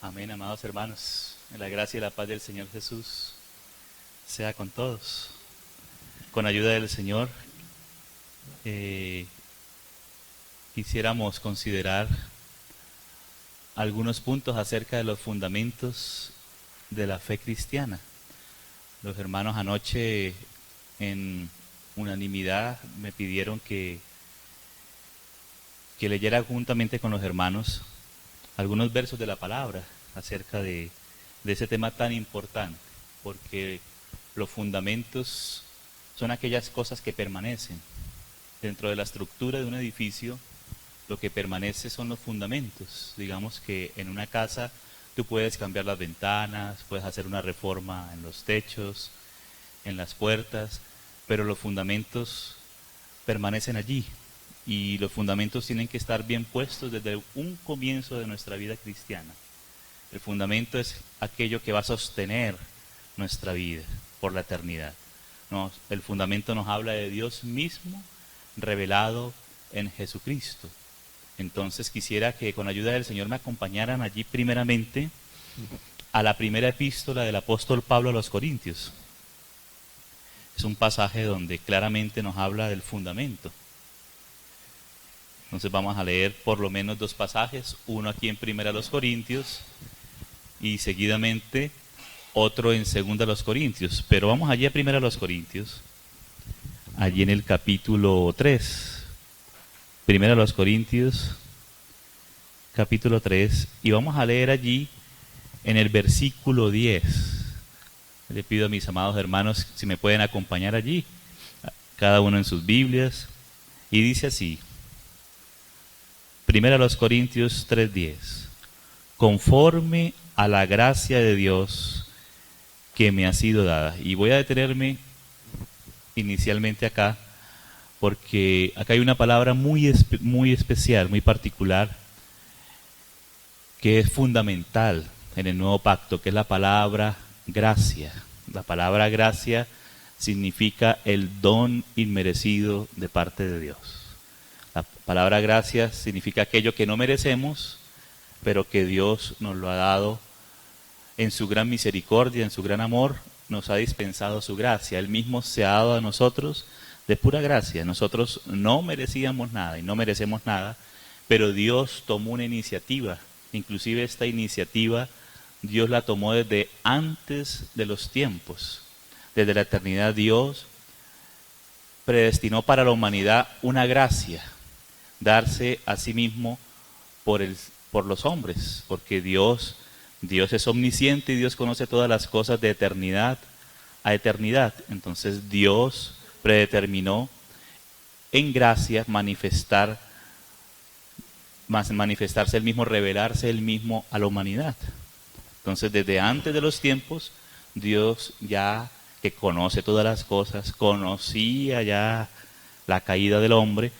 Amén, amados hermanos. La gracia y la paz del Señor Jesús sea con todos. Con ayuda del Señor, eh, quisiéramos considerar algunos puntos acerca de los fundamentos de la fe cristiana. Los hermanos anoche, en unanimidad, me pidieron que leyera juntamente con los hermanos algunos versos de la palabra acerca de ese tema tan importante, porque los fundamentos son aquellas cosas que permanecen. Dentro de la estructura de un edificio, lo que permanece son los fundamentos. Digamos que en una casa tú puedes cambiar las ventanas, puedes hacer una reforma en los techos, en las puertas, pero los fundamentos permanecen allí. Y los fundamentos tienen que estar bien puestos desde un comienzo de nuestra vida cristiana. El fundamento es aquello que va a sostener nuestra vida por la eternidad. El fundamento nos habla de Dios mismo revelado en Jesucristo. Entonces quisiera que con ayuda del Señor me acompañaran allí primeramente a la primera epístola del apóstol Pablo a los Corintios. Es un pasaje donde claramente nos habla del fundamento. Entonces vamos a leer por lo menos dos pasajes, uno aquí en Primera a los Corintios y seguidamente otro en Segunda a los Corintios. Pero vamos allí a Primera a los Corintios, allí en el capítulo 3. Primera a los Corintios, capítulo 3, y vamos a leer allí en el versículo 10. Le pido a mis amados hermanos si me pueden acompañar allí, cada uno en sus Biblias, y dice así. Primera a los Corintios 3:10. Conforme a la gracia de Dios que me ha sido dada. Y voy a detenerme inicialmente acá, porque acá hay una palabra muy especial, muy particular, que es fundamental en el nuevo pacto, que es la palabra gracia. La palabra gracia significa el don inmerecido de parte de Dios. La palabra gracia significa aquello que no merecemos, pero que Dios nos lo ha dado en su gran misericordia, en su gran amor, nos ha dispensado su gracia. Él mismo se ha dado a nosotros de pura gracia. Nosotros no merecíamos nada y no merecemos nada, pero Dios tomó una iniciativa. Inclusive esta iniciativa Dios la tomó desde antes de los tiempos. Desde la eternidad Dios predestinó para la humanidad una gracia, darse a sí mismo por los hombres, porque Dios es omnisciente y Dios conoce todas las cosas de eternidad a eternidad. Entonces Dios predeterminó en gracia manifestarse Él mismo, revelarse Él mismo a la humanidad. Entonces desde antes de los tiempos, Dios ya que conoce todas las cosas, conocía ya la caída del hombre,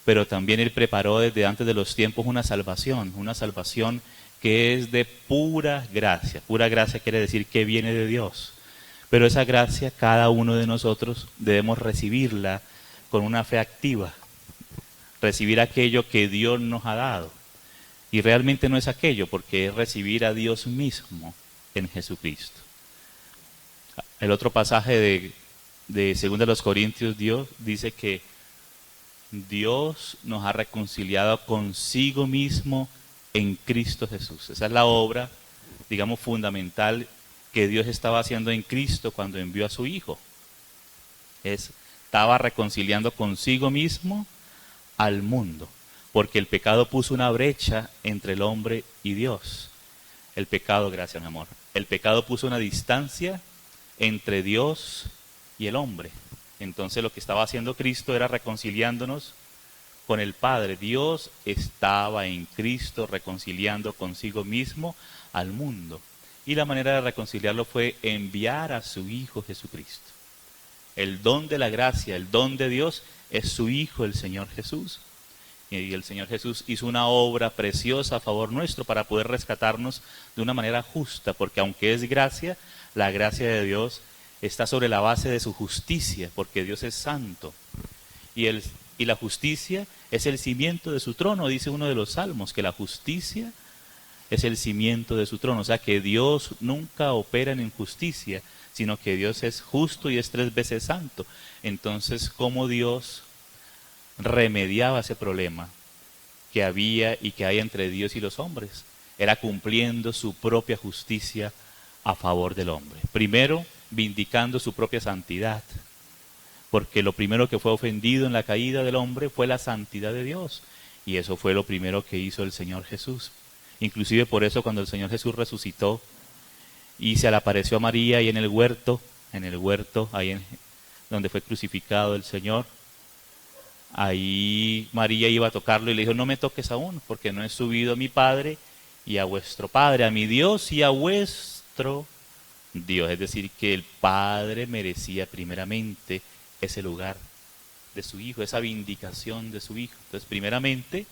pero también Él preparó desde antes de los tiempos una salvación que es de pura gracia. Pura gracia quiere decir que viene de Dios. Pero esa gracia cada uno de nosotros debemos recibirla con una fe activa, recibir aquello que Dios nos ha dado. Y realmente no es aquello, porque es recibir a Dios mismo en Jesucristo. El otro pasaje de 2 Corintios, Dios dice que Dios nos ha reconciliado consigo mismo en Cristo Jesús. Esa es la obra, digamos, fundamental que Dios estaba haciendo en Cristo cuando envió a su Hijo. Estaba reconciliando consigo mismo al mundo, porque el pecado puso una brecha entre el hombre y Dios. El pecado, gracias mi amor, el pecado puso una distancia entre Dios y el hombre. Entonces lo que estaba haciendo Cristo era reconciliándonos con el Padre. Dios estaba en Cristo reconciliando consigo mismo al mundo. Y la manera de reconciliarlo fue enviar a su Hijo Jesucristo. El don de la gracia, el don de Dios es su Hijo, el Señor Jesús. Y el Señor Jesús hizo una obra preciosa a favor nuestro para poder rescatarnos de una manera justa, porque aunque es gracia, la gracia de Dios está sobre la base de su justicia, porque Dios es santo. Y la justicia es el cimiento de su trono, dice uno de los salmos, que la justicia es el cimiento de su trono. O sea que Dios nunca opera en injusticia, sino que Dios es justo y es 3 veces santo. Entonces, ¿cómo Dios remediaba ese problema que había y que hay entre Dios y los hombres? Era cumpliendo su propia justicia a favor del hombre. Primero, vindicando su propia santidad, porque lo primero que fue ofendido en la caída del hombre fue la santidad de Dios, y eso fue lo primero que hizo el Señor Jesús. Inclusive por eso cuando el Señor Jesús resucitó y se le apareció a María y en el huerto, donde fue crucificado el Señor, ahí María iba a tocarlo y le dijo, no me toques aún, porque no he subido a mi Padre y a vuestro Padre, a mi Dios y a vuestro Dios. Es decir, que el Padre merecía primeramente ese lugar de su Hijo, esa vindicación de su Hijo. Entonces, primeramente,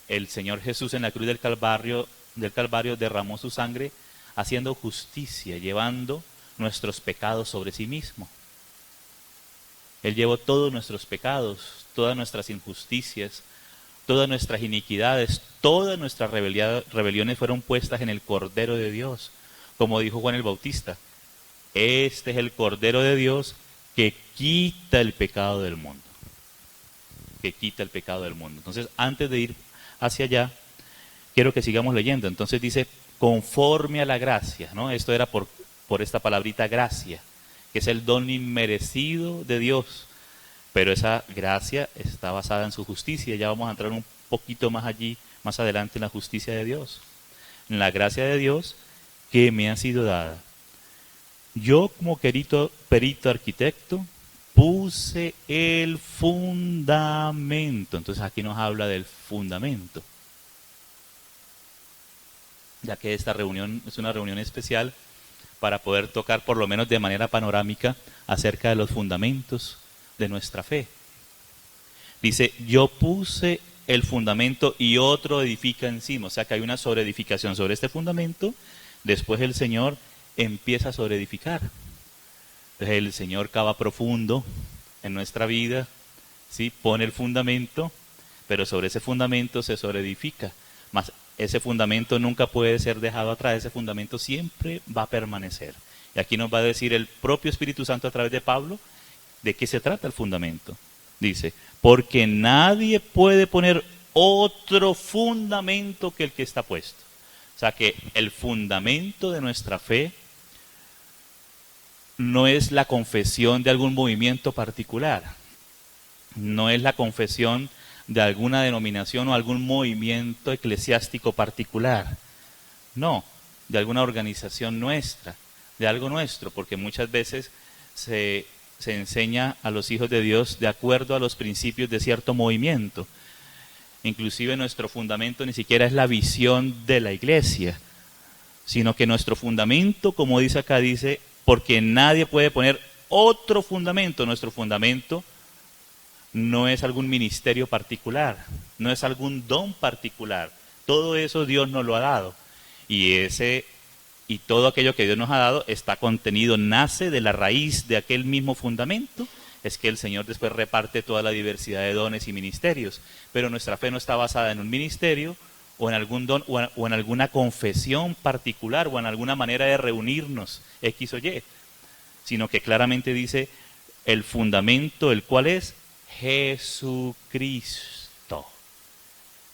el Señor Jesús en la cruz del Calvario derramó su sangre haciendo justicia, llevando nuestros pecados sobre sí mismo. Él llevó todos nuestros pecados, todas nuestras injusticias, todas nuestras iniquidades, todas nuestras rebeliones fueron puestas en el Cordero de Dios. Como dijo Juan el Bautista, este es el Cordero de Dios que quita el pecado del mundo. Que quita el pecado del mundo. Entonces, antes de ir hacia allá, quiero que sigamos leyendo. Entonces dice, conforme a la gracia, ¿no? Esto era por esta palabrita gracia, que es el don inmerecido de Dios. Pero esa gracia está basada en su justicia. Ya vamos a entrar un poquito más allí, más adelante, en la justicia de Dios. En la gracia de Dios que me ha sido dada. Yo, como perito arquitecto, puse el fundamento. Entonces aquí nos habla del fundamento. Ya que esta reunión es una reunión especial para poder tocar, por lo menos de manera panorámica, acerca de los fundamentos de nuestra fe. Dice, yo puse el fundamento y otro edifica encima. O sea que hay una sobreedificación sobre este fundamento. Después el Señor empieza a sobreedificar. Entonces el Señor cava profundo en nuestra vida, ¿sí? Pone el fundamento, pero sobre ese fundamento se sobreedifica. Mas ese fundamento nunca puede ser dejado atrás, ese fundamento siempre va a permanecer. Y aquí nos va a decir el propio Espíritu Santo a través de Pablo de qué se trata el fundamento. Dice, porque nadie puede poner otro fundamento que el que está puesto. O sea que el fundamento de nuestra fe no es la confesión de algún movimiento particular, no es la confesión de alguna denominación o algún movimiento eclesiástico particular, no, de alguna organización nuestra, de algo nuestro, porque muchas veces se enseña a los hijos de Dios de acuerdo a los principios de cierto movimiento. Inclusive nuestro fundamento ni siquiera es la visión de la iglesia, sino que nuestro fundamento, como dice acá, dice, porque nadie puede poner otro fundamento. Nuestro fundamento no es algún ministerio particular, no es algún don particular. Todo eso Dios nos lo ha dado. Y todo aquello que Dios nos ha dado está contenido, nace de la raíz de aquel mismo fundamento. Es que el Señor después reparte toda la diversidad de dones y ministerios. Pero nuestra fe no está basada en un ministerio, o en algún don, o en alguna confesión particular, o en alguna manera de reunirnos, X o Y, sino que claramente dice el fundamento, el cual es Jesucristo.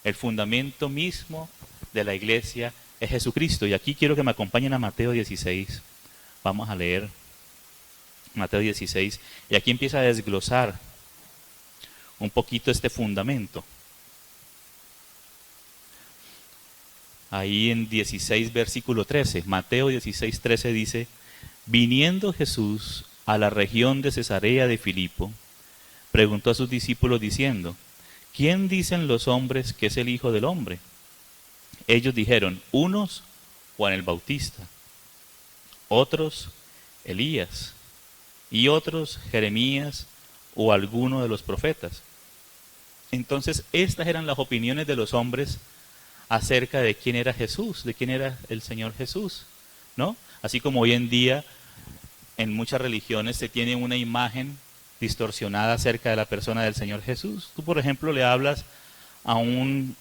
El fundamento mismo de la iglesia es Jesucristo. Y aquí quiero que me acompañen a Mateo 16. Vamos a leer Mateo 16, y aquí empieza a desglosar un poquito este fundamento. Ahí en 16, versículo 13, Mateo 16, 13 dice, viniendo Jesús a la región de Cesarea de Filipo, preguntó a sus discípulos diciendo, ¿quién dicen los hombres que es el Hijo del Hombre? Ellos dijeron, unos Juan el Bautista, otros Elías, y otros Jeremías o alguno de los profetas. Entonces estas eran las opiniones de los hombres acerca de quién era Jesús, de quién era el Señor Jesús, ¿no? Así como hoy en día en muchas religiones se tiene una imagen distorsionada acerca de la persona del Señor Jesús. Tú, por ejemplo, le hablas a un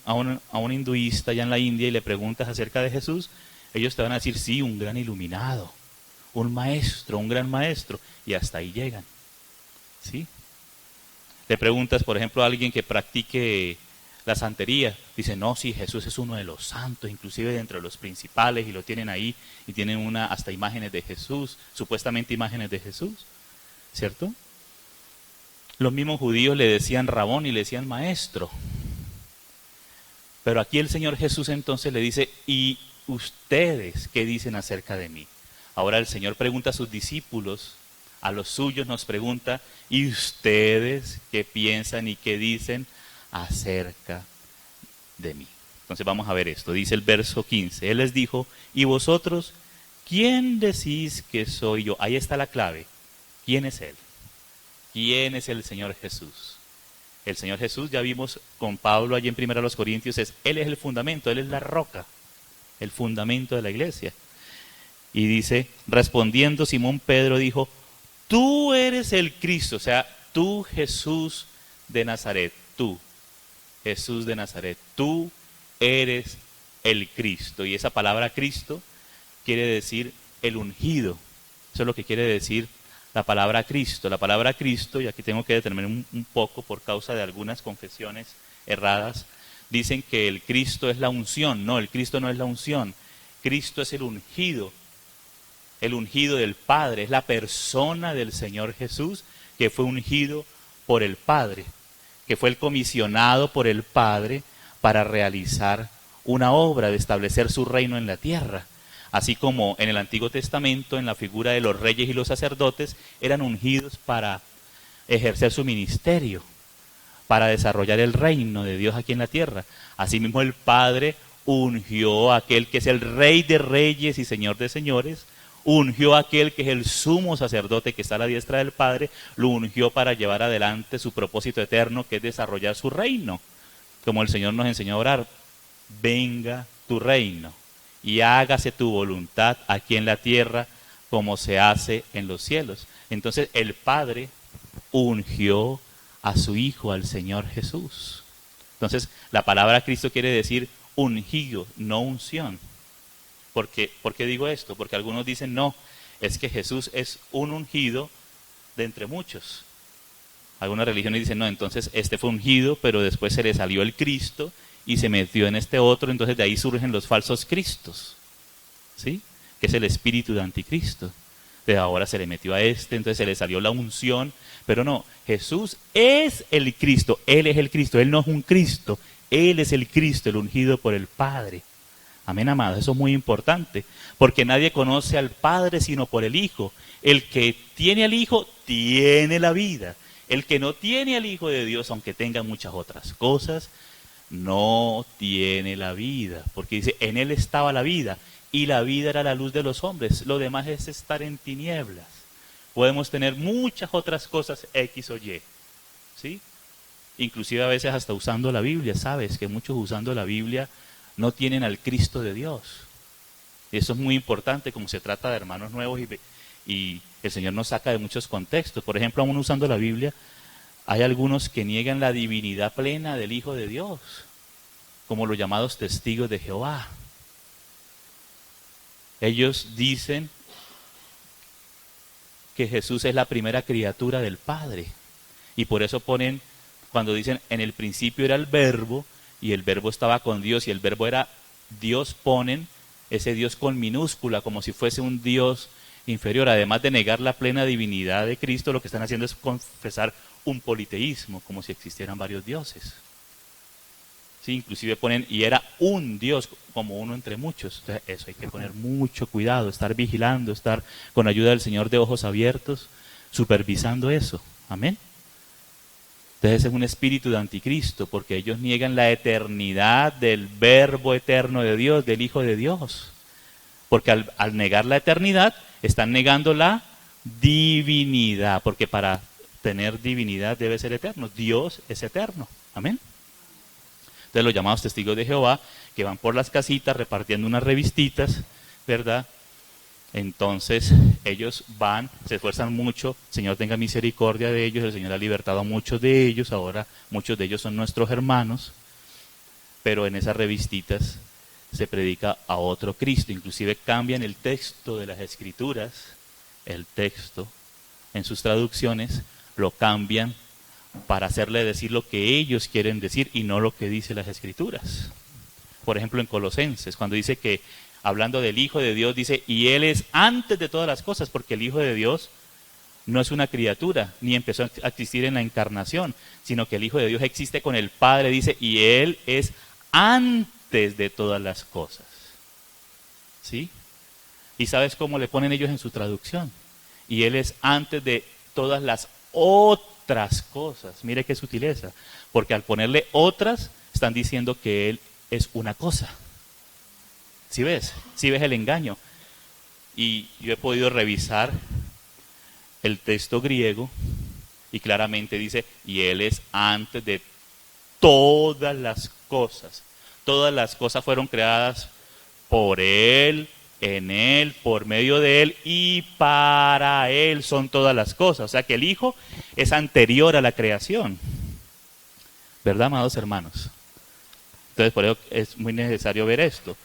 hinduista allá en la India y le preguntas acerca de Jesús, ellos te van a decir, sí, un gran iluminado, un maestro, un gran maestro, y hasta ahí llegan. ¿Sí? Le preguntas, por ejemplo, a alguien que practique la santería, dice, no, sí, Jesús es uno de los santos, inclusive de entre los principales, y lo tienen ahí, y tienen hasta imágenes de Jesús, supuestamente imágenes de Jesús, ¿cierto? Los mismos judíos le decían Rabón y le decían maestro. Pero aquí el Señor Jesús entonces le dice, ¿y ustedes qué dicen acerca de mí? Ahora el Señor pregunta a sus discípulos, a los suyos nos pregunta, ¿y ustedes qué piensan y qué dicen acerca de mí? Entonces vamos a ver esto, dice el verso 15, Él les dijo, ¿y vosotros quién decís que soy yo? Ahí está la clave, ¿quién es Él? ¿Quién es el Señor Jesús? El Señor Jesús, ya vimos con Pablo allí en 1 Corintios, Él es el fundamento, Él es la roca, el fundamento de la iglesia. Y dice, respondiendo Simón Pedro dijo, tú eres el Cristo, o sea, tú Jesús de Nazaret, tú, Jesús de Nazaret, tú eres el Cristo. Y esa palabra Cristo quiere decir el ungido, eso es lo que quiere decir la palabra Cristo. La palabra Cristo, y aquí tengo que detenerme un poco por causa de algunas confesiones erradas, dicen que el Cristo es la unción. No, el Cristo no es la unción. Cristo es el ungido del Padre, es la persona del Señor Jesús que fue ungido por el Padre, que fue el comisionado por el Padre para realizar una obra de establecer su reino en la tierra. Así como en el Antiguo Testamento, en la figura de los reyes y los sacerdotes, eran ungidos para ejercer su ministerio, para desarrollar el reino de Dios aquí en la tierra. Asimismo el Padre ungió a aquel que es el Rey de reyes y Señor de señores, ungió a aquel que es el sumo sacerdote que está a la diestra del Padre, lo ungió para llevar adelante su propósito eterno, que es desarrollar su reino. Como el Señor nos enseñó a orar, venga tu reino y hágase tu voluntad aquí en la tierra como se hace en los cielos. Entonces el Padre ungió a su Hijo, al Señor Jesús. Entonces la palabra Cristo quiere decir ungido, no unción. ¿Por qué digo esto? Porque algunos dicen, no, es que Jesús es un ungido de entre muchos. Algunas religiones dicen, no, entonces este fue ungido, pero después se le salió el Cristo y se metió en este otro, entonces de ahí surgen los falsos cristos, ¿sí? Que es el espíritu de anticristo. De ahora se le metió a este, entonces se le salió la unción, pero no, Jesús es el Cristo, Él es el Cristo, Él no es un Cristo, Él es el Cristo, el ungido por el Padre. Amén, amados, eso es muy importante, porque nadie conoce al Padre sino por el Hijo. El que tiene al Hijo tiene la vida. El que no tiene al Hijo de Dios, aunque tenga muchas otras cosas, no tiene la vida, porque dice, en Él estaba la vida, y la vida era la luz de los hombres, lo demás es estar en tinieblas. Podemos tener muchas otras cosas X o Y, ¿sí? Inclusive a veces hasta usando la Biblia, ¿sabes? Que muchos usando la Biblia no tienen al Cristo de Dios. Y eso es muy importante, como se trata de hermanos nuevos y el Señor nos saca de muchos contextos. Por ejemplo, aún usando la Biblia, hay algunos que niegan la divinidad plena del Hijo de Dios, como los llamados testigos de Jehová. Ellos dicen que Jesús es la primera criatura del Padre. Y por eso ponen, cuando dicen, en el principio era el Verbo, y el Verbo estaba con Dios, y el Verbo era Dios, ponen ese Dios con minúscula, como si fuese un Dios inferior. Además de negar la plena divinidad de Cristo, lo que están haciendo es confesar un politeísmo, como si existieran varios dioses. Sí, inclusive ponen, y era un Dios, como uno entre muchos. Entonces, eso hay que poner mucho cuidado, estar vigilando, estar con ayuda del Señor de ojos abiertos, supervisando eso. Amén. Entonces es un espíritu de anticristo, porque ellos niegan la eternidad del Verbo eterno de Dios, del Hijo de Dios. Porque al negar la eternidad, están negando la divinidad, porque para tener divinidad debe ser eterno. Dios es eterno. Amén. Entonces los llamados testigos de Jehová, que van por las casitas repartiendo unas revistitas, ¿verdad? Entonces ellos van, se esfuerzan mucho, el Señor tenga misericordia de ellos, el Señor ha libertado a muchos de ellos, ahora muchos de ellos son nuestros hermanos, pero en esas revistitas se predica a otro Cristo. Inclusive cambian el texto de las Escrituras, el texto, en sus traducciones, lo cambian para hacerle decir lo que ellos quieren decir y no lo que dice las Escrituras. Por ejemplo, en Colosenses, cuando dice que, hablando del Hijo de Dios, dice, y Él es antes de todas las cosas, porque el Hijo de Dios no es una criatura, ni empezó a existir en la encarnación, sino que el Hijo de Dios existe con el Padre, dice, y Él es antes de todas las cosas. ¿Sí? ¿Y sabes cómo le ponen ellos en su traducción? Y Él es antes de todas las otras cosas. Mire qué sutileza, porque al ponerle otras, están diciendo que Él es una cosa. ¿Sí ves? ¿Sí ves el engaño? Y yo he podido revisar el texto griego y claramente dice, y Él es antes de todas las cosas. Todas las cosas fueron creadas por Él, en Él, por medio de Él y para Él son todas las cosas. O sea que el Hijo es anterior a la creación. ¿Verdad, amados hermanos? Entonces por eso es muy necesario ver esto.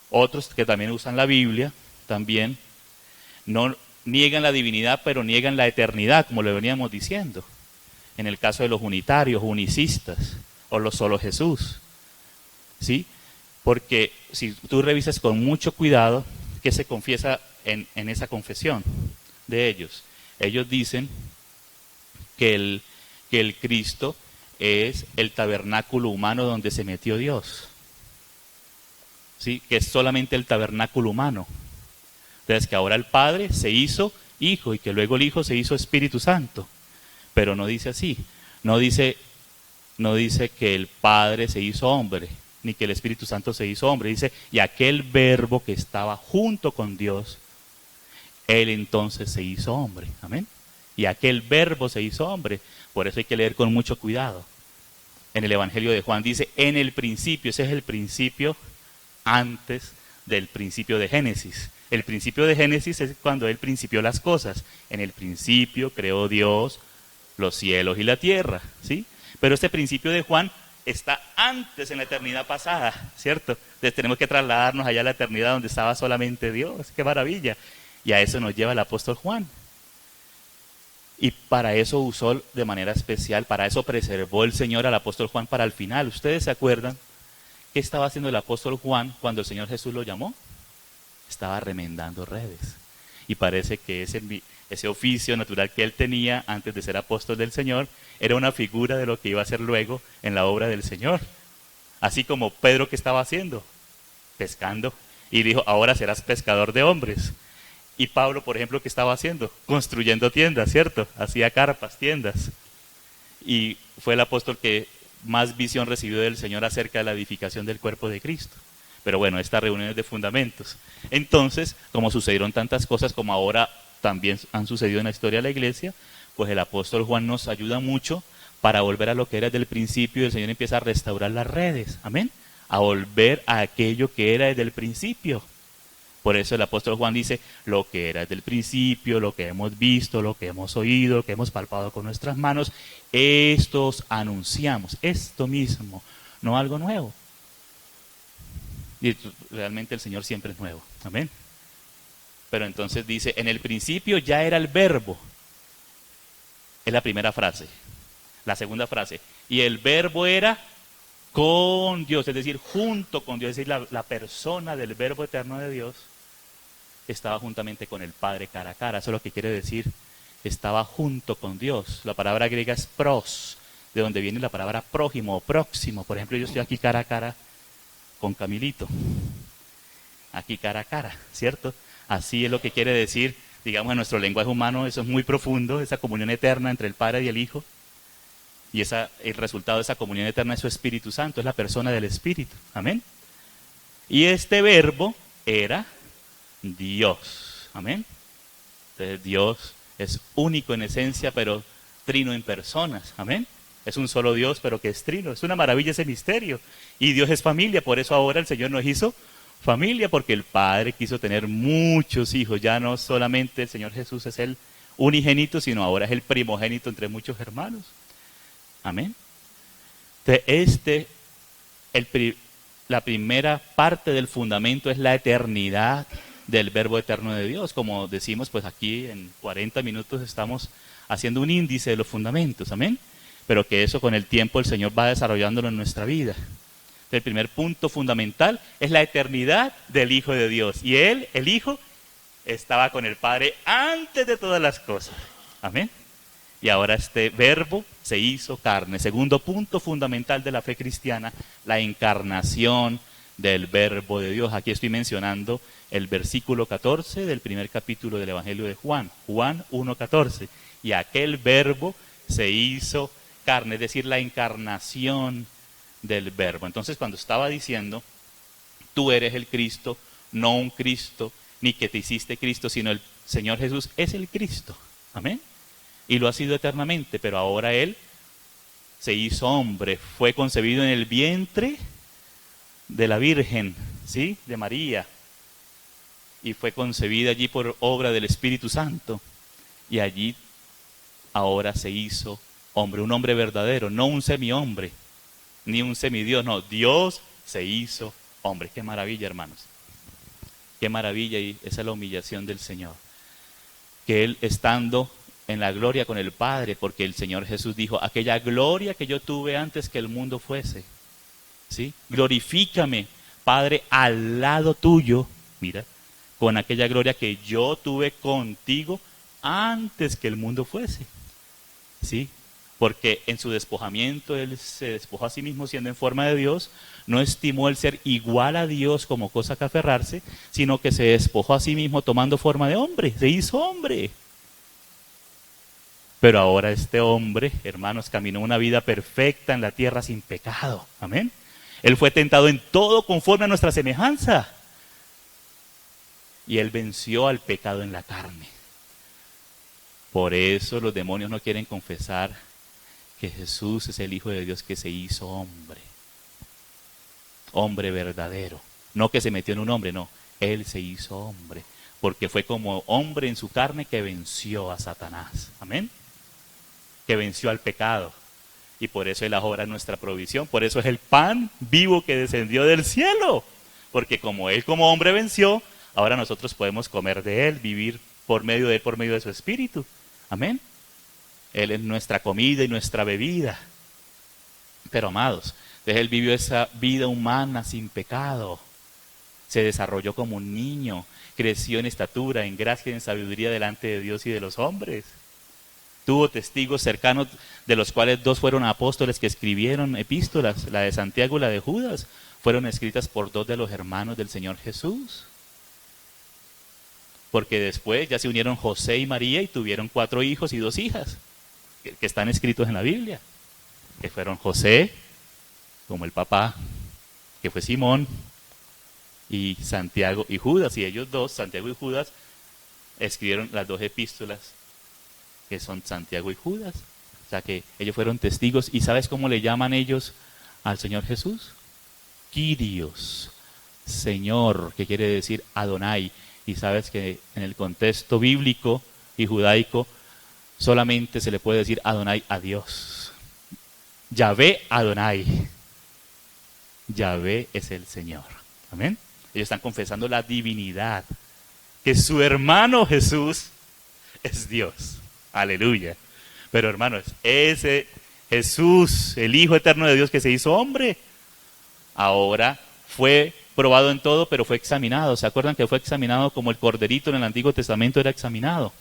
Otros que también usan la Biblia, también no niegan la divinidad, pero niegan la eternidad, como le veníamos diciendo. En el caso de los unitarios, unicistas, o los solo Jesús. ¿Sí? Porque si tú revisas con mucho cuidado, ¿qué se confiesa en esa confesión de ellos? Ellos dicen que el Cristo es el tabernáculo humano donde se metió Dios. ¿Sí? Que es solamente el tabernáculo humano. Entonces que ahora el Padre se hizo Hijo y que luego el Hijo se hizo Espíritu Santo. Pero no dice así. No dice que el Padre se hizo hombre, ni que el Espíritu Santo se hizo hombre. Dice, y aquel verbo que estaba junto con Dios, Él entonces se hizo hombre. Amén. Y aquel verbo se hizo hombre. Por eso hay que leer con mucho cuidado. En el Evangelio de Juan dice, en el principio, ese es el principio antes del principio de Génesis. El principio de Génesis es cuando Él principió las cosas. En el principio creó Dios los cielos y la tierra, ¿sí? Pero este principio de Juan está antes, en la eternidad pasada, ¿cierto? Entonces tenemos que trasladarnos allá a la eternidad donde estaba solamente Dios. ¡Qué maravilla! Y a eso nos lleva el apóstol Juan. Y para eso usó de manera especial, para eso preservó el Señor al apóstol Juan para el final. ¿Ustedes se acuerdan qué estaba haciendo el apóstol Juan cuando el Señor Jesús lo llamó? Estaba remendando redes. Y parece que ese oficio natural que él tenía antes de ser apóstol del Señor era una figura de lo que iba a hacer luego en la obra del Señor. Así como Pedro, que estaba haciendo, pescando, y dijo, ahora serás pescador de hombres. Y Pablo, por ejemplo, ¿qué estaba haciendo? Construyendo tiendas, ¿cierto? Hacía carpas, tiendas. Y fue el apóstol que más visión recibió del Señor acerca de la edificación del cuerpo de Cristo. Pero bueno, estas reuniones de fundamentos. Entonces, como sucedieron tantas cosas como ahora también han sucedido en la historia de la iglesia, pues el apóstol Juan nos ayuda mucho para volver a lo que era desde el principio y el Señor empieza a restaurar las redes. Amén. A volver a aquello que era desde el principio. Por eso el apóstol Juan dice, lo que era desde el principio, lo que hemos visto, lo que hemos oído, lo que hemos palpado con nuestras manos, estos anunciamos, esto mismo, no algo nuevo. Y realmente el Señor siempre es nuevo. Amén. Pero entonces dice, en el principio ya era el verbo. Es la primera frase. La segunda frase, y el verbo era con Dios, es decir, junto con Dios, es decir, la persona del verbo eterno de Dios estaba juntamente con el Padre cara a cara. Eso es lo que quiere decir, estaba junto con Dios. La palabra griega es pros, de donde viene la palabra prójimo o próximo. Por ejemplo, yo estoy aquí cara a cara con Camilito, aquí cara a cara, ¿cierto? Así es lo que quiere decir, digamos, en nuestro lenguaje humano, eso es muy profundo, esa comunión eterna entre el Padre y el Hijo. Y el resultado de esa comunión eterna es su Espíritu Santo, es la persona del Espíritu. Amén. Y este verbo era Dios. Amén. Entonces Dios es único en esencia, pero trino en personas. Amén. Es un solo Dios, pero que es trino. Es una maravilla ese misterio. Y Dios es familia, por eso ahora el Señor nos hizo familia, porque el Padre quiso tener muchos hijos. Ya no solamente el Señor Jesús es el unigénito, sino ahora es el primogénito entre muchos hermanos. Amén. Entonces, la primera parte del fundamento es la eternidad del verbo eterno de Dios. Como decimos, pues aquí en 40 minutos estamos haciendo un índice de los fundamentos, amén. Pero que eso con el tiempo el Señor va desarrollándolo en nuestra vida. El primer punto fundamental es la eternidad del Hijo de Dios. Y Él, el Hijo, estaba con el Padre antes de todas las cosas. Amén. Y ahora este verbo se hizo carne. Segundo punto fundamental de la fe cristiana, la encarnación del verbo de Dios. Aquí estoy mencionando el versículo 14 del primer capítulo del Evangelio de Juan. Juan 1:14. Y aquel verbo se hizo carne, es decir, la encarnación del verbo. Entonces, cuando estaba diciendo, tú eres el Cristo, no un Cristo, ni que te hiciste Cristo, sino el Señor Jesús es el Cristo. Amén. Y lo ha sido eternamente, pero ahora Él se hizo hombre, fue concebido en el vientre de la Virgen, ¿sí? De María. Y fue concebida allí por obra del Espíritu Santo. Y allí ahora se hizo hombre, un hombre verdadero, no un semihombre, ni un semidios, no, Dios se hizo hombre. Qué maravilla, hermanos. Qué maravilla, y esa es la humillación del Señor. Que Él estando en la gloria con el Padre, porque el Señor Jesús dijo, aquella gloria que yo tuve antes que el mundo fuese, ¿sí? Glorifícame, Padre, al lado tuyo, mira, con aquella gloria que yo tuve contigo antes que el mundo fuese, ¿sí? Porque en su despojamiento Él se despojó a sí mismo siendo en forma de Dios, no estimó el ser igual a Dios como cosa que aferrarse, sino que se despojó a sí mismo tomando forma de hombre, se hizo hombre. Pero ahora este hombre, hermanos, caminó una vida perfecta en la tierra sin pecado. Amén. Él fue tentado en todo conforme a nuestra semejanza. Y Él venció al pecado en la carne. Por eso los demonios no quieren confesar que Jesús es el Hijo de Dios que se hizo hombre. Hombre verdadero. No que se metió en un hombre, no. Él se hizo hombre. Porque fue como hombre en su carne que venció a Satanás. Amén. Que venció al pecado. Y por eso Él ahora es nuestra provisión. Por eso es el pan vivo que descendió del cielo. Porque como Él como hombre venció, ahora nosotros podemos comer de Él, vivir por medio de Él, por medio de su Espíritu. Amén. Él es nuestra comida y nuestra bebida. Pero amados, Él vivió esa vida humana sin pecado. Se desarrolló como un niño. Creció en estatura, en gracia y en sabiduría delante de Dios y de los hombres. Tuvo testigos cercanos, de los cuales 2 fueron apóstoles que escribieron epístolas. La de Santiago y la de Judas fueron escritas por 2 de los hermanos del Señor Jesús. Porque después ya se unieron José y María y tuvieron 4 hijos y 2 hijas, que están escritos en la Biblia. Que fueron José, como el papá, que fue Simón, y Santiago y Judas. Y ellos 2, Santiago y Judas, escribieron las 2 epístolas, que son Santiago y Judas. O sea que ellos fueron testigos. ¿Y sabes cómo le llaman ellos al Señor Jesús? Kyrios, Señor, que quiere decir Adonai. Y sabes que en el contexto bíblico y judaico solamente se le puede decir Adonai a Dios. Yahvé Adonai. Yahvé es el Señor. Amén. Ellos están confesando la divinidad, que su hermano Jesús es Dios. Aleluya. Pero hermanos, ese Jesús, el Hijo eterno de Dios que se hizo hombre, ahora fue probado en todo, pero fue examinado. ¿Se acuerdan que fue examinado como el corderito en el Antiguo Testamento era examinado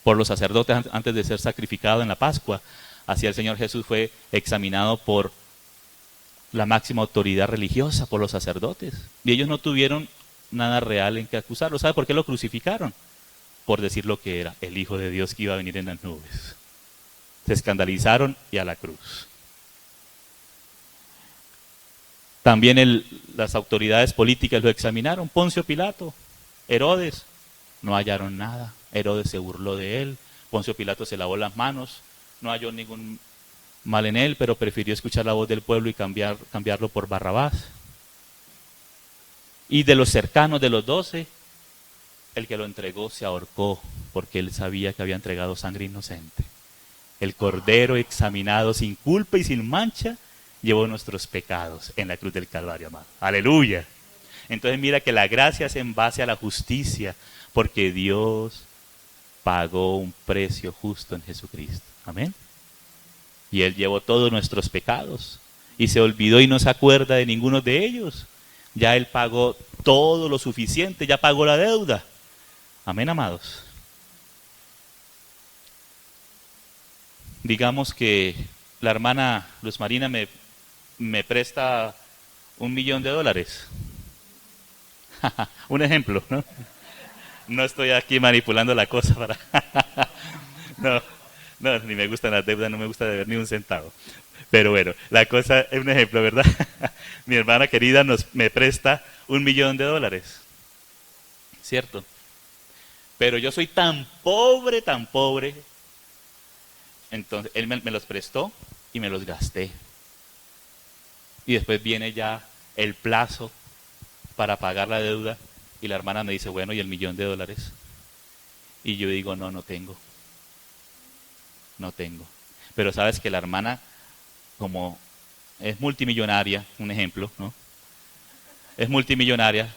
por los sacerdotes antes de ser sacrificado en la Pascua? Así el Señor Jesús fue examinado por la máxima autoridad religiosa, por los sacerdotes. Y ellos no tuvieron nada real en que acusarlo. ¿Sabe por qué lo crucificaron? Por decir lo que era, el Hijo de Dios que iba a venir en las nubes. Se escandalizaron y a la cruz. También las autoridades políticas lo examinaron. Poncio Pilato, Herodes, no hallaron nada. Herodes se burló de él. Poncio Pilato se lavó las manos, no halló ningún mal en él, pero prefirió escuchar la voz del pueblo y cambiarlo por Barrabás. Y de los cercanos de los 12, el que lo entregó se ahorcó, porque él sabía que había entregado sangre inocente. El cordero examinado sin culpa y sin mancha, llevó nuestros pecados en la cruz del Calvario, amado. Aleluya. Entonces mira que la gracia es en base a la justicia, porque Dios pagó un precio justo en Jesucristo. Amén. Y Él llevó todos nuestros pecados y se olvidó y no se acuerda de ninguno de ellos. Ya Él pagó todo lo suficiente, ya pagó la deuda. Amén, amados. Digamos que la hermana Luz Marina me presta $1.000.000. Un ejemplo, ¿no? No estoy aquí manipulando la cosa para... No, no, ni me gustan las deudas, no me gusta deber ni un centavo. Pero bueno, la cosa es un ejemplo, ¿verdad? Mi hermana querida me presta $1.000.000, ¿cierto? Pero yo soy tan pobre, entonces él me los prestó y me los gasté. Y después viene ya el plazo para pagar la deuda y la hermana me dice, bueno, ¿y el $1.000.000? Y yo digo, no, no tengo. Pero sabes que la hermana, como es multimillonaria, un ejemplo, ¿no? Es multimillonaria,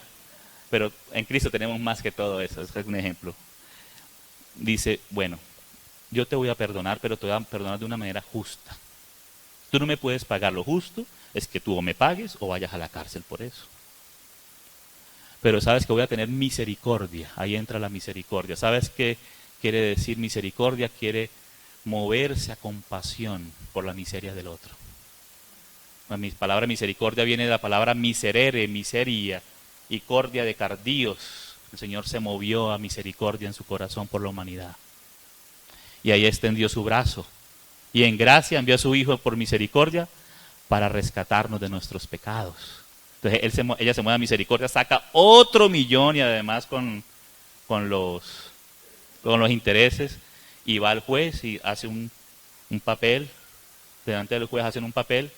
pero en Cristo tenemos más que todo eso, es un ejemplo. Dice, bueno, yo te voy a perdonar, pero te voy a perdonar de una manera justa. Tú no me puedes pagar lo justo, es que tú o me pagues o vayas a la cárcel por eso. Pero sabes que voy a tener misericordia, ahí entra la misericordia. ¿Sabes qué quiere decir misericordia? Quiere moverse a compasión por la miseria del otro. La palabra misericordia viene de la palabra miserere, miseria, y cordia de cardíos. El Señor se movió a misericordia en su corazón por la humanidad. Y ahí extendió su brazo. Y en gracia envió a su Hijo por misericordia para rescatarnos de nuestros pecados. Entonces ella se mueve a misericordia, saca otro $1.000.000 y además con los intereses, y va al juez y hace un papel, delante del juez hacen un papel.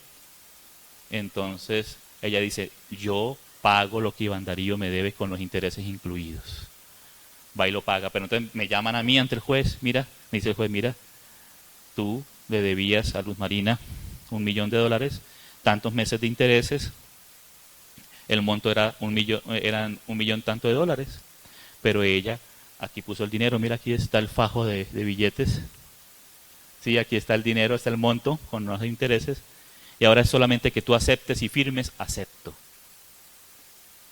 Entonces ella dice, yo pago lo que Iván Darío me debe con los intereses incluidos. Va y lo paga, pero entonces me llaman a mí ante el juez, me dice el juez, mira, tú le debías a Luz Marina $1.000.000, tantos meses de intereses, el monto era eran $1.000.000 tanto de dólares, pero ella aquí puso el dinero, mira, aquí está el fajo de billetes, sí, aquí está el dinero, está el monto con los intereses, y ahora es solamente que tú aceptes y firmes, acepto.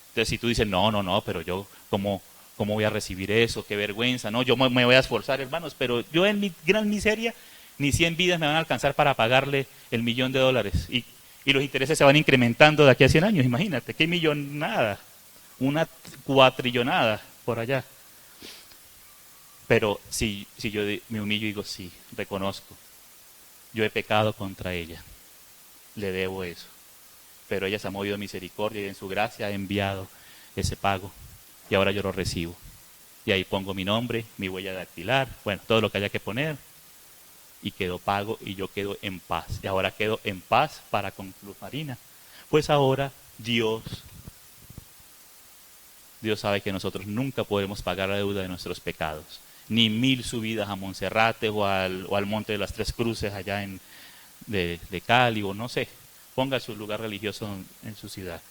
Entonces si tú dices, no, pero yo, ¿cómo voy a recibir eso? Qué vergüenza, no, yo me voy a esforzar, hermanos, pero yo en mi gran miseria, ni 100 vidas me van a alcanzar para pagarle el $1.000.000, y los intereses se van incrementando de aquí a 100 años, imagínate, qué millonada, una cuatrillonada por allá. Pero si yo me humillo y digo, sí, reconozco, yo he pecado contra ella, le debo eso, pero ella se ha movido de misericordia y en su gracia ha enviado ese pago y ahora yo lo recibo. Y ahí pongo mi nombre, mi huella dactilar, bueno, todo lo que haya que poner, y quedo pago y yo quedo en paz. Y ahora quedo en paz para con Luz Marina. Pues ahora Dios sabe que nosotros nunca podemos pagar la deuda de nuestros pecados. Ni 1000 subidas a Monserrate o al Monte de las Tres Cruces allá de Cali, o no sé, ponga su lugar religioso en su ciudad.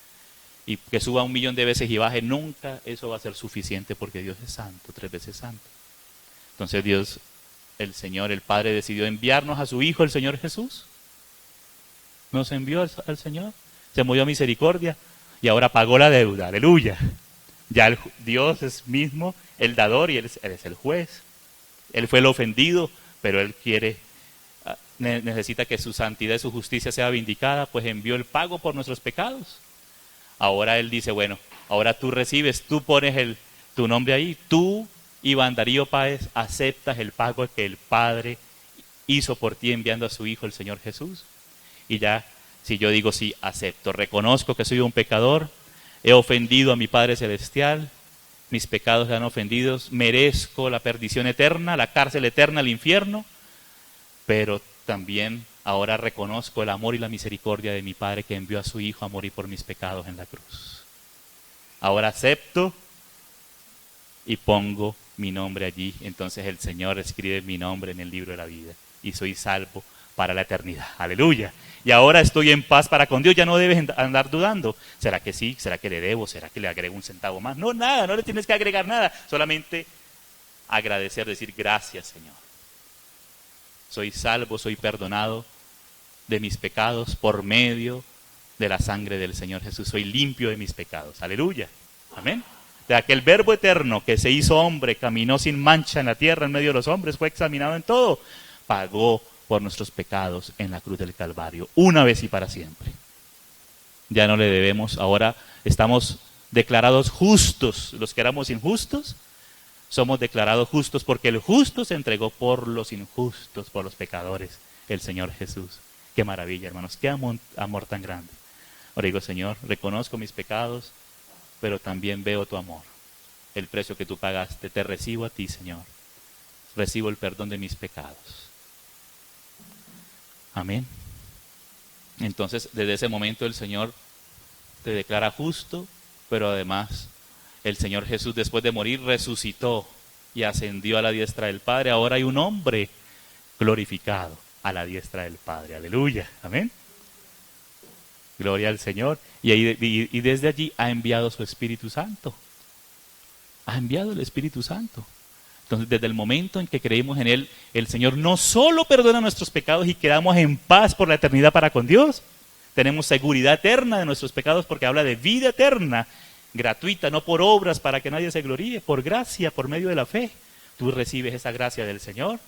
Y que suba 1.000.000 de veces y baje, nunca eso va a ser suficiente porque Dios es santo, 3 veces santo. Entonces Dios, el Señor, el Padre, decidió enviarnos a su Hijo, el Señor Jesús. Nos envió al Señor, se movió a misericordia y ahora pagó la deuda, aleluya. Ya Dios es mismo el dador y él es el juez. Él fue el ofendido, pero Él necesita que su santidad y su justicia sea vindicada, pues envió el pago por nuestros pecados. Ahora Él dice, bueno, ahora tú recibes, tú pones tu nombre ahí, tú, Iván Darío Páez, aceptas el pago que el Padre hizo por ti enviando a su Hijo, el Señor Jesús. Y ya, si yo digo sí, acepto, reconozco que soy un pecador, he ofendido a mi Padre Celestial, mis pecados le han ofendido, merezco la perdición eterna, la cárcel eterna, el infierno, pero también ahora reconozco el amor y la misericordia de mi Padre que envió a su Hijo a morir por mis pecados en la cruz. Ahora acepto y pongo mi nombre allí, entonces el Señor escribe mi nombre en el libro de la vida y soy salvo para la eternidad. Aleluya. Y ahora estoy en paz para con Dios, ya no debes andar dudando. ¿Será que sí? ¿Será que le debo? ¿Será que le agrego un centavo más? No, nada, no le tienes que agregar nada. Solamente agradecer, decir gracias, Señor. Soy salvo, soy perdonado de mis pecados por medio de la sangre del Señor Jesús. Soy limpio de mis pecados. Aleluya. Amén. De aquel verbo eterno que se hizo hombre, caminó sin mancha en la tierra en medio de los hombres, fue examinado en todo, pagó por nuestros pecados en la cruz del Calvario, una vez y para siempre. Ya no le debemos, ahora estamos declarados justos. Los que éramos injustos, somos declarados justos porque el justo se entregó por los injustos, por los pecadores, el Señor Jesús. Qué maravilla, hermanos, qué amor tan grande. Ahora digo, Señor, reconozco mis pecados, pero también veo tu amor. El precio que tú pagaste, te recibo a ti, Señor. Recibo el perdón de mis pecados. Amén. Entonces, desde ese momento el Señor te declara justo, pero además el Señor Jesús, después de morir, resucitó y ascendió a la diestra del Padre. Ahora hay un hombre glorificado a la diestra del Padre. Aleluya. Amén. Gloria al Señor. Y desde allí ha enviado su Espíritu Santo. Ha enviado el Espíritu Santo. Entonces, desde el momento en que creímos en Él, el Señor no solo perdona nuestros pecados y quedamos en paz por la eternidad para con Dios, tenemos seguridad eterna de nuestros pecados porque habla de vida eterna, gratuita, no por obras para que nadie se gloríe, por gracia, por medio de la fe. Tú recibes esa gracia del Señor,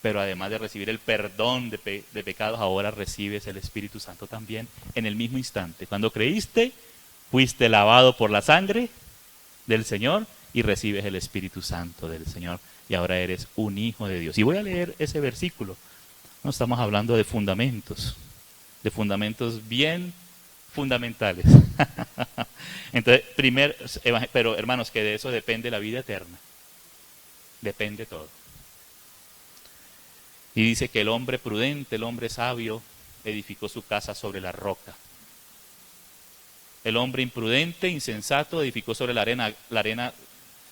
pero además de recibir el perdón de pecados, ahora recibes el Espíritu Santo también en el mismo instante. Cuando creíste, fuiste lavado por la sangre del Señor y recibes el Espíritu Santo del Señor y ahora eres un hijo de Dios. Y voy a leer ese versículo. No estamos hablando de fundamentos bien fundamentales. Entonces, pero hermanos, que de eso depende la vida eterna. Depende todo. Y dice que el hombre prudente, el hombre sabio, edificó su casa sobre la roca. El hombre imprudente, insensato, edificó sobre la arena. La arena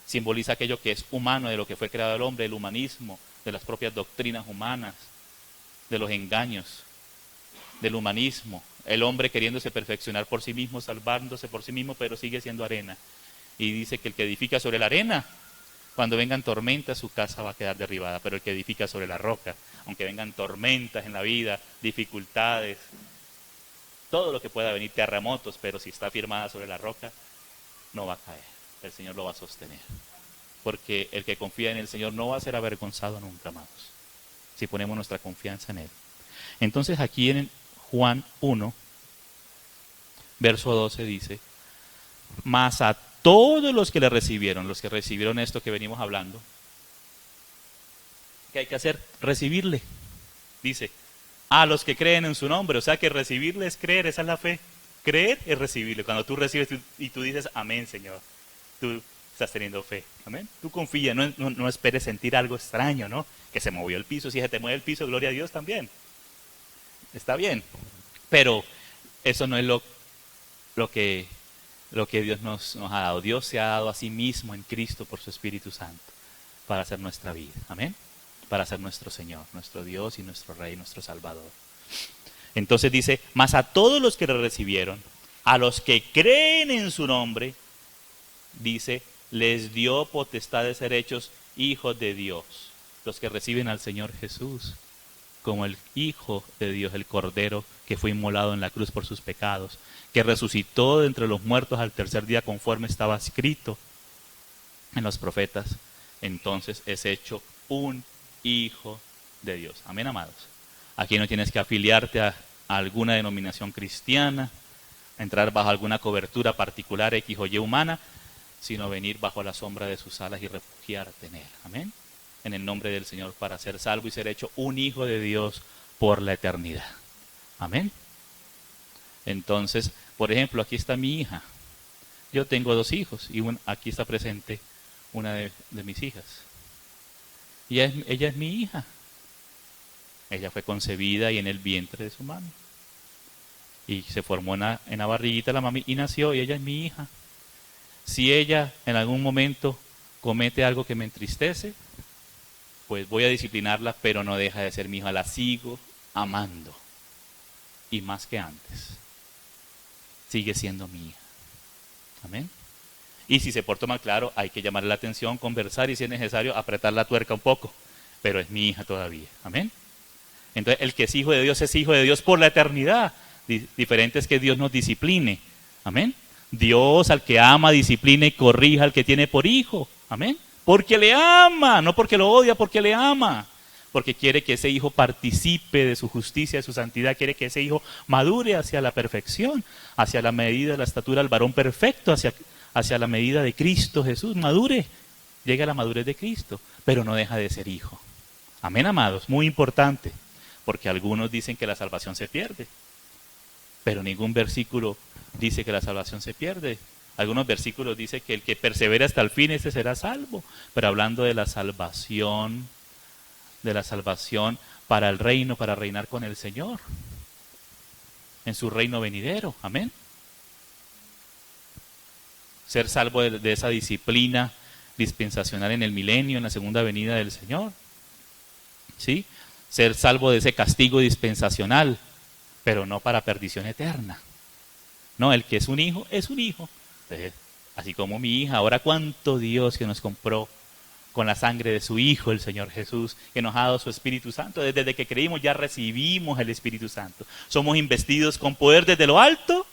simboliza aquello que es humano, de lo que fue creado el hombre, el humanismo, de las propias doctrinas humanas, de los engaños, del humanismo. El hombre queriéndose perfeccionar por sí mismo, salvándose por sí mismo, pero sigue siendo arena. Y dice que el que edifica sobre la arena, cuando vengan tormentas, su casa va a quedar derribada, pero el que edifica sobre la roca, aunque vengan tormentas en la vida, dificultades, todo lo que pueda venir, terremotos, pero si está firmada sobre la roca, no va a caer. El Señor lo va a sostener. Porque el que confía en el Señor no va a ser avergonzado nunca más, si ponemos nuestra confianza en Él. Entonces aquí en Juan 1, verso 12 dice, mas a todos los que le recibieron, los que recibieron esto que venimos hablando, ¿qué hay que hacer? Recibirle. Dice, a los que creen en su nombre. O sea que recibirle es creer, esa es la fe. Creer es recibirle. Cuando tú recibes y tú dices, amén, Señor, tú estás teniendo fe. Amén. Tú confía, no esperes sentir algo extraño, ¿no? Que se movió el piso. Si se te mueve el piso, gloria a Dios también. Está bien. Pero eso no es lo que Dios nos ha dado. Dios se ha dado a sí mismo en Cristo por su Espíritu Santo para hacer nuestra vida. Amén. Para ser nuestro Señor, nuestro Dios y nuestro Rey, nuestro Salvador. Entonces dice, mas a todos los que le recibieron, a los que creen en su nombre, dice, les dio potestad de ser hechos hijos de Dios. Los que reciben al Señor Jesús como el Hijo de Dios, el Cordero que fue inmolado en la cruz por sus pecados, que resucitó de entre los muertos al tercer día conforme estaba escrito en los profetas, entonces es hecho un Hijo de Dios. Amén, amados. Aquí no tienes que afiliarte a alguna denominación cristiana, entrar bajo alguna cobertura particular X o Y humana, sino venir bajo la sombra de sus alas y refugiarte en Él. Amén. En el nombre del Señor para ser salvo y ser hecho un hijo de Dios por la eternidad. Amén. Entonces, por ejemplo, aquí está mi hija. Yo tengo 2 hijos y aquí está presente una de mis hijas. Y ella es mi hija. Ella fue concebida y en el vientre de su mami. Y se formó en la barriguita de la mami y nació y ella es mi hija. Si ella en algún momento comete algo que me entristece, pues voy a disciplinarla, pero no deja de ser mi hija, la sigo amando. Y más que antes, sigue siendo mi hija. Amén. Y si se porta mal, claro, hay que llamarle la atención, conversar y si es necesario, apretar la tuerca un poco. Pero es mi hija todavía. Amén. Entonces, el que es hijo de Dios por la eternidad. Diferente es que Dios nos discipline. Amén. Dios al que ama, disciplina y corrija al que tiene por hijo. Amén. Porque le ama, no porque lo odia, porque le ama. Porque quiere que ese hijo participe de su justicia, de su santidad. Quiere que ese hijo madure hacia la perfección, hacia la medida de la estatura del varón perfecto, hacia la medida de Cristo Jesús. Madure, llegue a la madurez de Cristo, pero no deja de ser hijo. Amén, amados, muy importante. Porque algunos dicen que la salvación se pierde. Pero ningún versículo dice que la salvación se pierde. Algunos versículos dicen que el que persevera hasta el fin, ese será salvo. Pero hablando de la salvación para el reino, para reinar con el Señor. En su reino venidero. Amén. Ser salvo de esa disciplina dispensacional en el milenio, en la segunda venida del Señor. ¿Sí? Ser salvo de ese castigo dispensacional, pero no para perdición eterna. No, el que es un hijo, es un hijo. Entonces, así como mi hija, ahora cuánto Dios que nos compró con la sangre de su Hijo, el Señor Jesús, que nos ha dado su Espíritu Santo. Desde que creímos ya recibimos el Espíritu Santo. Somos investidos con poder desde lo alto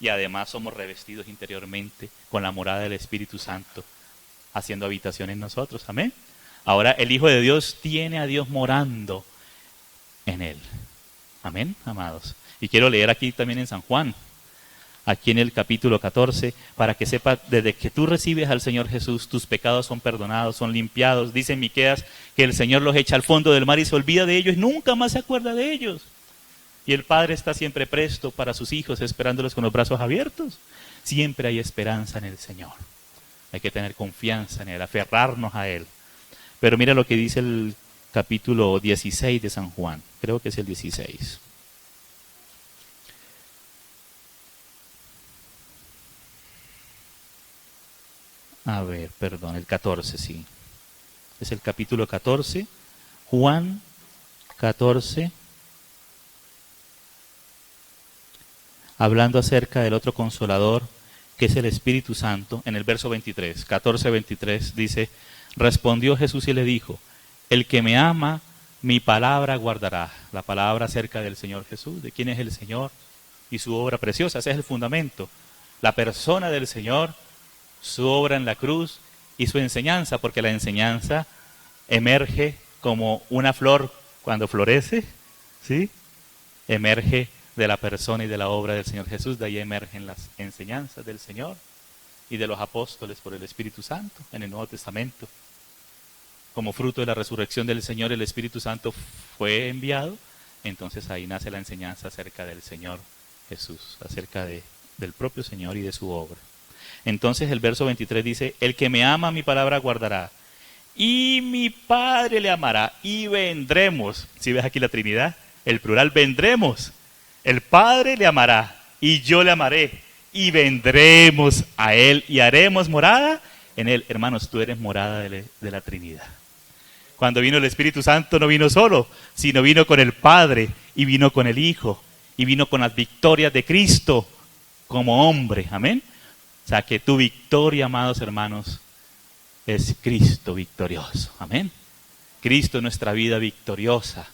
y además somos revestidos interiormente con la morada del Espíritu Santo, haciendo habitación en nosotros. Amén. Ahora el Hijo de Dios tiene a Dios morando en él. Amén, amados. Y quiero leer aquí también en San Juan, aquí en el capítulo 14, para que sepa, desde que tú recibes al Señor Jesús, tus pecados son perdonados, son limpiados. Dice Miqueas que el Señor los echa al fondo del mar y se olvida de ellos, nunca más se acuerda de ellos. Y el Padre está siempre presto para sus hijos, esperándolos con los brazos abiertos. Siempre hay esperanza en el Señor. Hay que tener confianza en Él, aferrarnos a Él. Pero mira lo que dice el capítulo 16 de San Juan, creo que es el 16. A ver, perdón, el 14, sí. Es el capítulo 14, Juan 14, hablando acerca del otro consolador, que es el Espíritu Santo, en el verso 23, 14:23, dice, respondió Jesús y le dijo, el que me ama, mi palabra guardará. La palabra acerca del Señor Jesús, de quién es el Señor y su obra preciosa, ese es el fundamento. La persona del Señor, su obra en la cruz y su enseñanza, porque la enseñanza emerge como una flor cuando florece, ¿sí? Emerge de la persona y de la obra del Señor Jesús, de ahí emergen las enseñanzas del Señor y de los apóstoles por el Espíritu Santo en el Nuevo Testamento. Como fruto de la resurrección del Señor, el Espíritu Santo fue enviado, entonces ahí nace la enseñanza acerca del Señor Jesús, acerca del propio Señor y de su obra. Entonces el verso 23 dice, el que me ama mi palabra guardará, y mi Padre le amará, y vendremos. ¿Sí ves aquí la Trinidad? El plural, vendremos. El Padre le amará, y yo le amaré, y vendremos a Él, y haremos morada en Él. Hermanos, tú eres morada de la Trinidad. Cuando vino el Espíritu Santo no vino solo, sino vino con el Padre, y vino con el Hijo, y vino con las victorias de Cristo como hombre. Amén. O sea que tu victoria, amados hermanos, es Cristo victorioso. Amén. Cristo es nuestra vida victoriosa.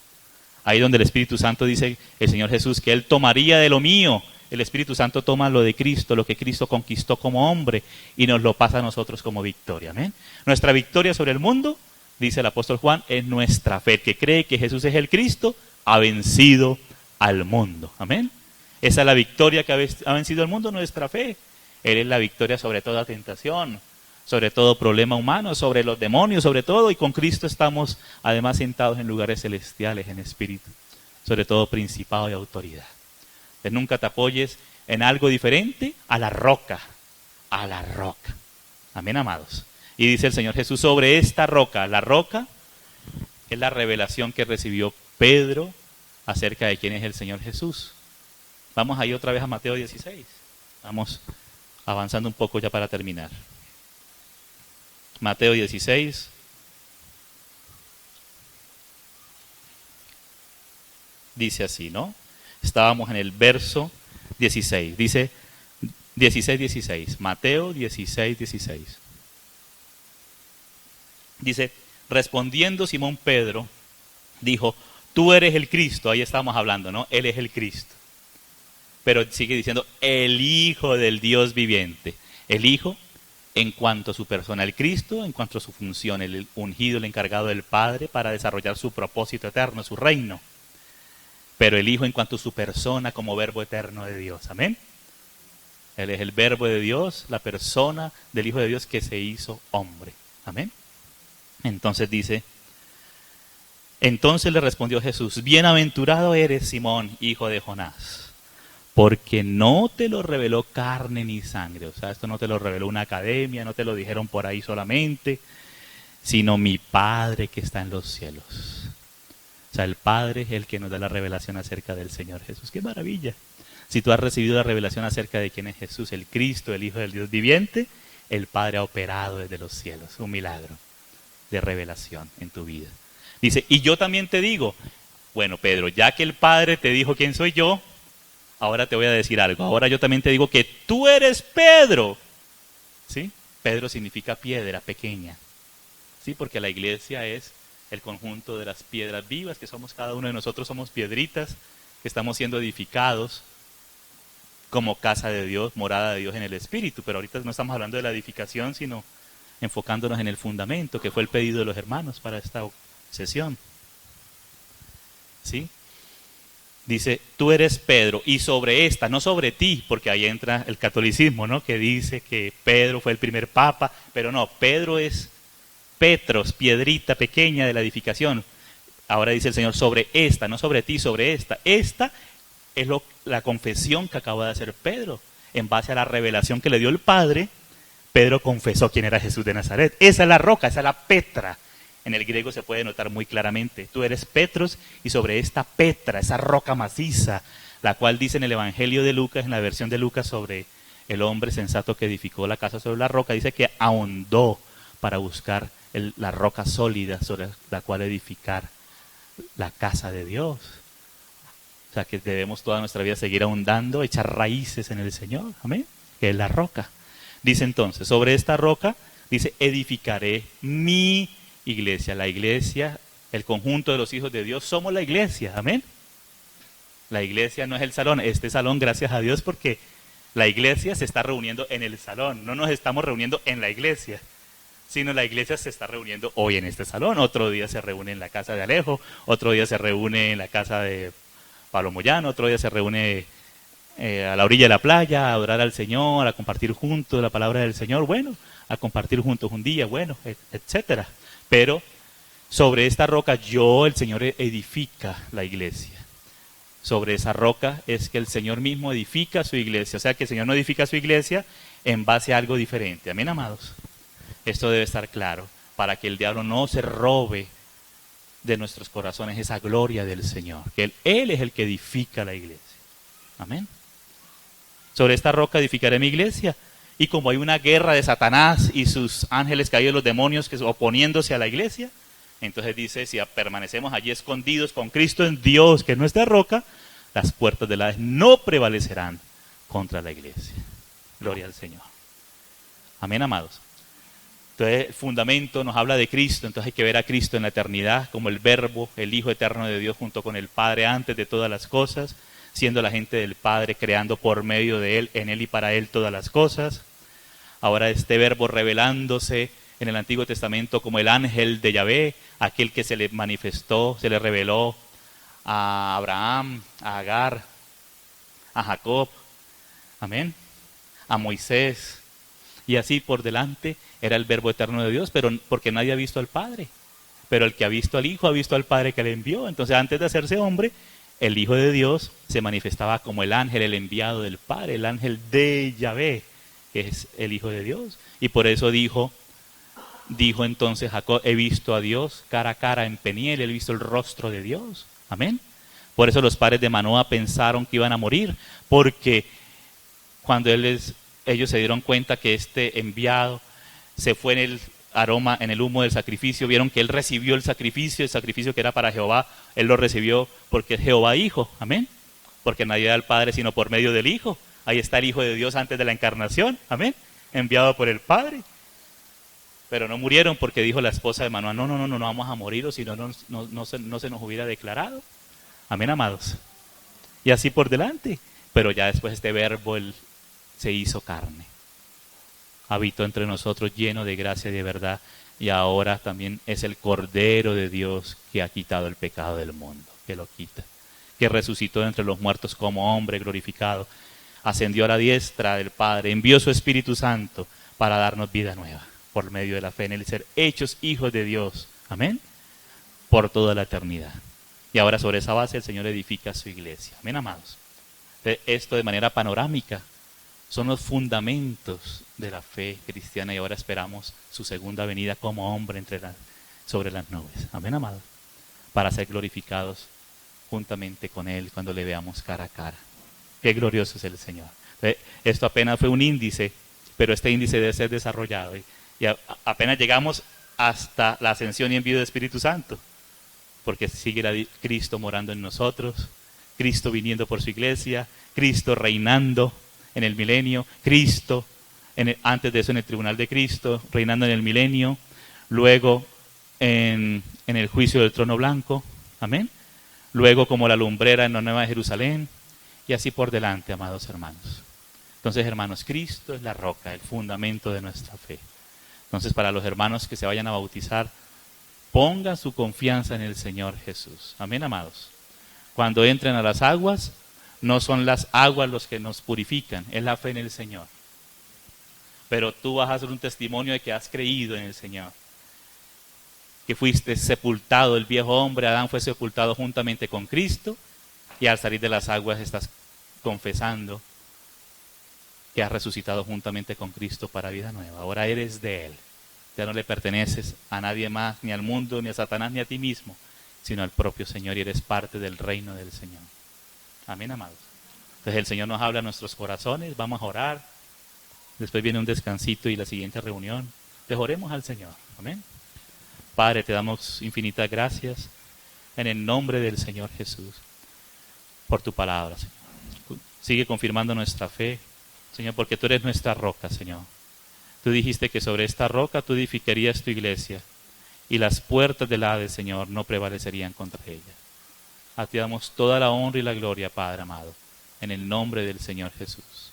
Ahí donde el Espíritu Santo dice el Señor Jesús que Él tomaría de lo mío. El Espíritu Santo toma lo de Cristo, lo que Cristo conquistó como hombre y nos lo pasa a nosotros como victoria. Amén. Nuestra victoria sobre el mundo, dice el apóstol Juan, es nuestra fe. El que cree que Jesús es el Cristo, ha vencido al mundo. Amén. Esa es la victoria que ha vencido al mundo, nuestra fe. Él es la victoria sobre toda tentación, sobre todo problema humano, sobre los demonios, sobre todo, y con Cristo estamos además sentados en lugares celestiales, en espíritu, sobre todo principado y autoridad. Entonces, nunca te apoyes en algo diferente a la roca, a la roca. Amén, amados. Y dice el Señor Jesús, sobre esta roca, la roca es la revelación que recibió Pedro acerca de quién es el Señor Jesús. Vamos ahí otra vez a Mateo 16. Vamos avanzando un poco ya para terminar. Mateo 16. dice así, ¿no? Estábamos en el verso 16, dice 16, Mateo 16. Dice, respondiendo Simón Pedro, dijo, tú eres el Cristo, ahí estamos hablando, ¿no? Él es el Cristo. Pero sigue diciendo, el Hijo del Dios viviente. El Hijo en cuanto a su persona, el Cristo en cuanto a su función, el ungido, el encargado del Padre para desarrollar su propósito eterno, su reino. Pero el Hijo en cuanto a su persona como verbo eterno de Dios. Amén. Él es el verbo de Dios, la persona del Hijo de Dios que se hizo hombre. Amén. Entonces dice, entonces le respondió Jesús, bienaventurado eres Simón, hijo de Jonás, porque no te lo reveló carne ni sangre. O sea, esto no te lo reveló una academia, no te lo dijeron por ahí solamente, sino mi Padre que está en los cielos. O sea, el Padre es el que nos da la revelación acerca del Señor Jesús. ¡Qué maravilla! Si tú has recibido la revelación acerca de quién es Jesús, el Cristo, el Hijo del Dios viviente, el Padre ha operado desde los cielos un milagro de revelación en tu vida. Dice, y yo también te digo, bueno, Pedro, ya que el Padre te dijo quién soy yo, ahora te voy a decir algo. Ahora yo también te digo que tú eres Pedro. ¿Sí? Pedro significa piedra pequeña. ¿Sí? Porque la iglesia es el conjunto de las piedras vivas, que somos cada uno de nosotros, somos piedritas, que estamos siendo edificados como casa de Dios, morada de Dios en el Espíritu. Pero ahorita no estamos hablando de la edificación, sino enfocándonos en el fundamento, que fue el pedido de los hermanos para esta sesión. ¿Sí? Dice, tú eres Pedro, y sobre esta, no sobre ti, porque ahí entra el catolicismo, ¿no? Que dice que Pedro fue el primer papa, pero no, Pedro es Petros, piedrita pequeña de la edificación. Ahora dice el Señor, sobre esta, no sobre ti, sobre esta. Esta es la confesión que acaba de hacer Pedro. En base a la revelación que le dio el Padre, Pedro confesó quién era Jesús de Nazaret. Esa es la roca, esa es la Petra. En el griego se puede notar muy claramente. Tú eres Petros y sobre esta Petra, esa roca maciza, la cual dice en el Evangelio de Lucas, en la versión de Lucas sobre el hombre sensato que edificó la casa sobre la roca, dice que ahondó para buscar la roca sólida sobre la cual edificar la casa de Dios. O sea que debemos toda nuestra vida seguir ahondando, echar raíces en el Señor, amén, que es la roca. Dice entonces, sobre esta roca, dice, edificaré mi iglesia. La iglesia, el conjunto de los hijos de Dios, somos la iglesia, amén. La iglesia no es el salón, este salón, gracias a Dios, porque la iglesia se está reuniendo en el salón, no nos estamos reuniendo en la iglesia, sino la iglesia se está reuniendo hoy en este salón, otro día se reúne en la casa de Alejo, otro día se reúne en la casa de Pablo Moyano, otro día se reúne a la orilla de la playa, a adorar al Señor, a compartir juntos la palabra del Señor, bueno, a compartir juntos un día, bueno, etcétera. Pero sobre esta roca el Señor edifica la iglesia. Sobre esa roca es que el Señor mismo edifica su iglesia. O sea que el Señor no edifica su iglesia en base a algo diferente. Amén, amados. Esto debe estar claro para que el diablo no se robe de nuestros corazones esa gloria del Señor. Que Él es el que edifica la iglesia. Amén. Sobre esta roca edificaré mi iglesia. Y como hay una guerra de Satanás y sus ángeles caídos, los demonios que oponiéndose a la iglesia, entonces dice, si permanecemos allí escondidos con Cristo en Dios, que es nuestra roca, las puertas del Hades no prevalecerán contra la iglesia. Gloria al Señor. Amén, amados. Entonces el fundamento nos habla de Cristo, entonces hay que ver a Cristo en la eternidad como el Verbo, el Hijo eterno de Dios junto con el Padre antes de todas las cosas, siendo la gente del Padre, creando por medio de Él, en Él y para Él todas las cosas. Ahora este Verbo revelándose en el Antiguo Testamento como el ángel de Yahvé, aquel que se le manifestó, se le reveló a Abraham, a Agar, a Jacob, amén, a Moisés, y así por delante era el Verbo eterno de Dios, pero porque nadie ha visto al Padre, pero el que ha visto al Hijo ha visto al Padre que le envió. Entonces antes de hacerse hombre, el Hijo de Dios se manifestaba como el ángel, el enviado del Padre, el ángel de Yahvé, que es el Hijo de Dios. Y por eso dijo entonces Jacob, he visto a Dios cara a cara en Peniel, he visto el rostro de Dios. Amén. Por eso los padres de Manoa pensaron que iban a morir, porque cuando ellos se dieron cuenta que este enviado se fue aroma en el humo del sacrificio, vieron que él recibió el sacrificio que era para Jehová, él lo recibió porque es Jehová Hijo, amén. Porque nadie da al Padre sino por medio del Hijo. Ahí está el Hijo de Dios antes de la encarnación, amén, enviado por el Padre. Pero no murieron porque dijo la esposa de Manoah, no vamos a morir, o si no se nos hubiera declarado. Amén, amados. Y así por delante. Pero ya después este verbo él se hizo carne. Habitó entre nosotros lleno de gracia y de verdad. Y ahora también es el Cordero de Dios que ha quitado el pecado del mundo, que lo quita. Que resucitó entre los muertos como hombre glorificado. Ascendió a la diestra del Padre. Envió su Espíritu Santo para darnos vida nueva. Por medio de la fe en él, ser hechos hijos de Dios. Amén. Por toda la eternidad. Y ahora sobre esa base el Señor edifica su iglesia. Amén, amados. Esto de manera panorámica son los fundamentos de la fe cristiana y ahora esperamos su segunda venida como hombre sobre las nubes. Amén, amados. Para ser glorificados juntamente con él cuando le veamos cara a cara. Qué glorioso es el Señor. Esto apenas fue un índice, pero este índice debe ser desarrollado. Y apenas llegamos hasta la ascensión y envío del Espíritu Santo, porque sigue Cristo morando en nosotros, Cristo viniendo por su iglesia, Cristo reinando en el milenio, Cristo antes de eso en el tribunal de Cristo, reinando en el milenio, luego en el juicio del trono blanco, amén, luego como la lumbrera en la nueva Jerusalén, y así por delante, amados hermanos. Entonces, hermanos, Cristo es la roca, el fundamento de nuestra fe. Entonces, para los hermanos que se vayan a bautizar, pongan su confianza en el Señor Jesús. Amén, amados. Cuando entren a las aguas, no son las aguas los que nos purifican, es la fe en el Señor. Pero tú vas a hacer un testimonio de que has creído en el Señor. Que fuiste sepultado, el viejo hombre, Adán fue sepultado juntamente con Cristo, y al salir de las aguas estás confesando que has resucitado juntamente con Cristo para vida nueva. Ahora eres de Él. Ya no le perteneces a nadie más, ni al mundo, ni a Satanás, ni a ti mismo, sino al propio Señor, y eres parte del reino del Señor. Amén, amados. Entonces el Señor nos habla a nuestros corazones, vamos a orar. Después viene un descansito y la siguiente reunión. Pues oremos al Señor. Amén. Padre, te damos infinitas gracias en el nombre del Señor Jesús por tu palabra, Señor. Sigue confirmando nuestra fe, Señor, porque tú eres nuestra roca, Señor. Tú dijiste que sobre esta roca tú edificarías tu iglesia y las puertas del Hades, Señor, no prevalecerían contra ella. A ti damos toda la honra y la gloria, Padre amado, en el nombre del Señor Jesús.